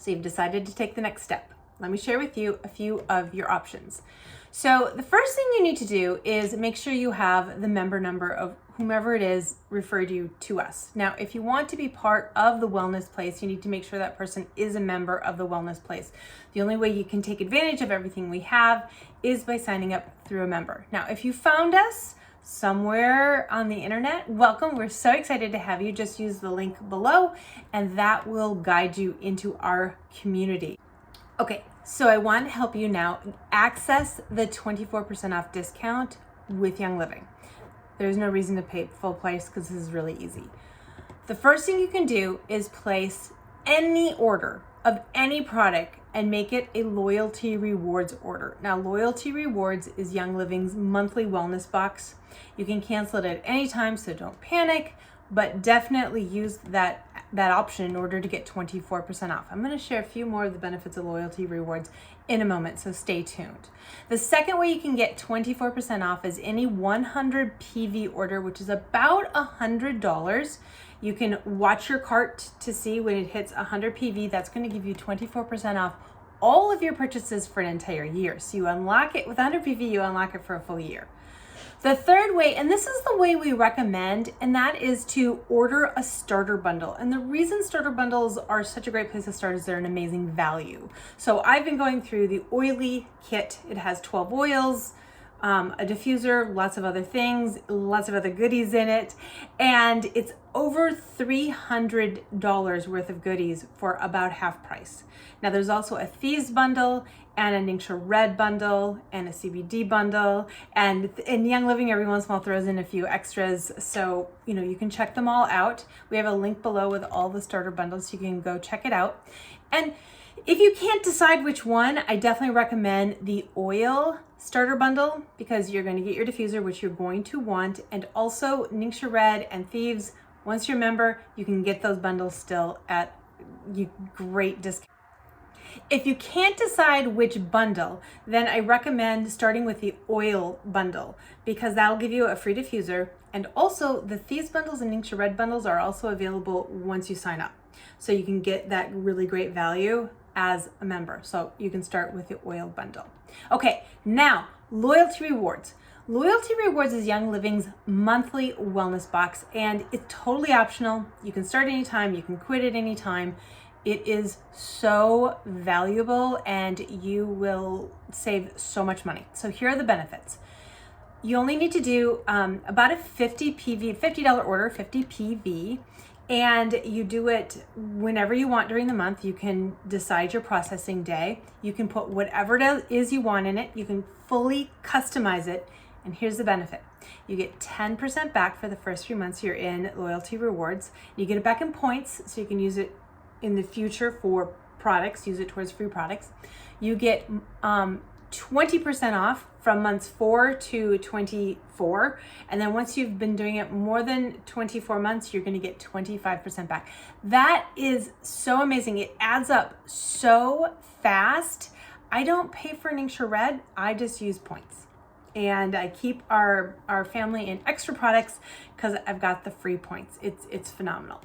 So you've decided to take the next step. Let me share with you a few of your options. So the first thing you need to do is make sure you have the member number of whomever it is referred you to us. Now, if you want to be part of the wellness place, you need to make sure that person is a member of the wellness place. The only way you can take advantage of everything we have is by signing up through a member. Now, if you found us somewhere on the internet, welcome. We're so excited to have you. Just use the link below and that will guide you into our community. Okay, so I want to help you now access the 24% off discount with Young Living. There's no reason to pay full price because this is really easy. The first thing you can do is place any order of any product and make it a loyalty rewards order. Now, loyalty rewards is Young Living's monthly wellness box. You can cancel it at any time, so don't panic, but definitely use that option in order to get 24% off. I'm going to share a few more of the benefits of loyalty rewards in a moment, so stay tuned. The second way you can get 24% off is any 100 PV order, which is about $100. You can watch your cart to see when it hits 100 PV. That's going to give you 24% off all of your purchases for an entire year. So you unlock it with 100 PV, you unlock it for a full year. The third way, and this is the way we recommend, and that is to order a starter bundle. And the reason starter bundles are such a great place to start is they're an amazing value. So I've been going through the oily kit. It has 12 oils, a diffuser, lots of other things, lots of other goodies in it. And it's over $300 worth of goodies for about half price. Now there's also a Thieves bundle and a Ningxia Red bundle and a CBD bundle. And in Young Living, every once in a while throws in a few extras. So, you can check them all out. We have a link below with all the starter bundles. So you can go check it out. And if you can't decide which one, I definitely recommend the oil starter bundle because you're going to get your diffuser, which you're going to want. And also Ningxia Red and Thieves. Once you're a member, you can get those bundles still at great discount. If you can't decide which bundle, then I recommend starting with the oil bundle because that'll give you a free diffuser. And also the Thieves bundles and Ningxia Red bundles are also available once you sign up. So you can get that really great value as a member. So you can start with the oil bundle. Okay, now loyalty rewards. Loyalty rewards is Young Living's monthly wellness box and it's totally optional. You can start anytime, you can quit at any time. It is so valuable and you will save so much money. So here are the benefits. You only need to do about a $50 order, 50 PV, and you do it whenever you want during the month. You can decide your processing day. You can put whatever it is you want in it. You can fully customize it. And here's the benefit. You get 10% back for the first 3 months you're in loyalty rewards. You get it back in points, so you can use it in the future for products, use it towards free products. You get 20% off from months 4 to 24. And then once you've been doing it more than 24 months, you're gonna get 25% back. That is so amazing. It adds up so fast. I don't pay for Ningxia Red, I just use points. And I keep our family in extra products because I've got the free points. It's phenomenal.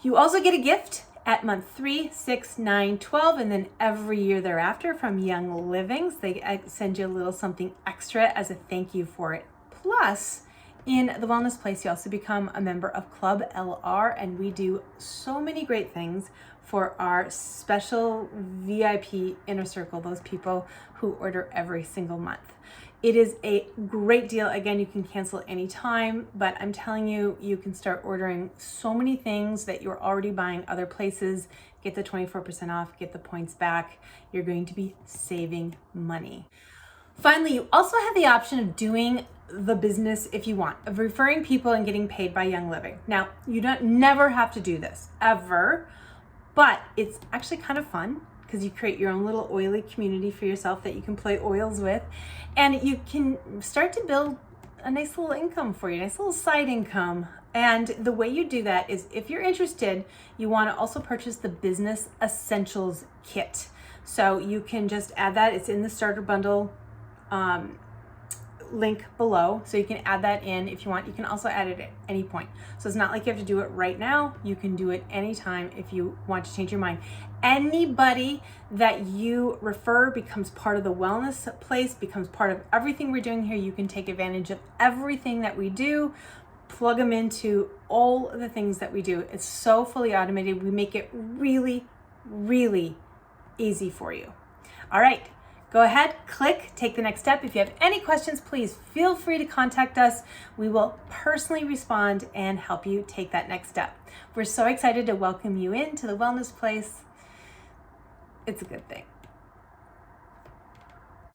You also get a gift at month 3, 6, 9, 12, and then every year thereafter from Young Living. They send you a little something extra as a thank you for it. Plus, in the Wellness Place, you also become a member of Club LR, and we do so many great things for our special VIP inner circle, those people who order every single month. It is a great deal. Again, you can cancel anytime, but I'm telling you, you can start ordering so many things that you're already buying other places, get the 24% off, get the points back. You're going to be saving money. Finally, you also have the option of doing the business if you want, of referring people and getting paid by Young Living. Now, you don't never have to do this, ever, but it's actually kind of fun because you create your own little oily community for yourself that you can play oils with. And you can start to build a nice little income for you, a nice little side income. And the way you do that is if you're interested, you want to also purchase the Business Essentials Kit. So you can just add that. It's in the starter bundle link below. So you can add that in if you want. You can also add it at any point. So it's not like you have to do it right now. You can do it anytime if you want to change your mind. Anybody that you refer becomes part of the wellness place, becomes part of everything we're doing here. You can take advantage of everything that we do, plug them into all the things that we do. It's so fully automated. We make it really, really easy for you. All right, go ahead, click, take the next step. If you have any questions, please feel free to contact us. We will personally respond and help you take that next step. We're so excited to welcome you into the wellness place. It's a good thing.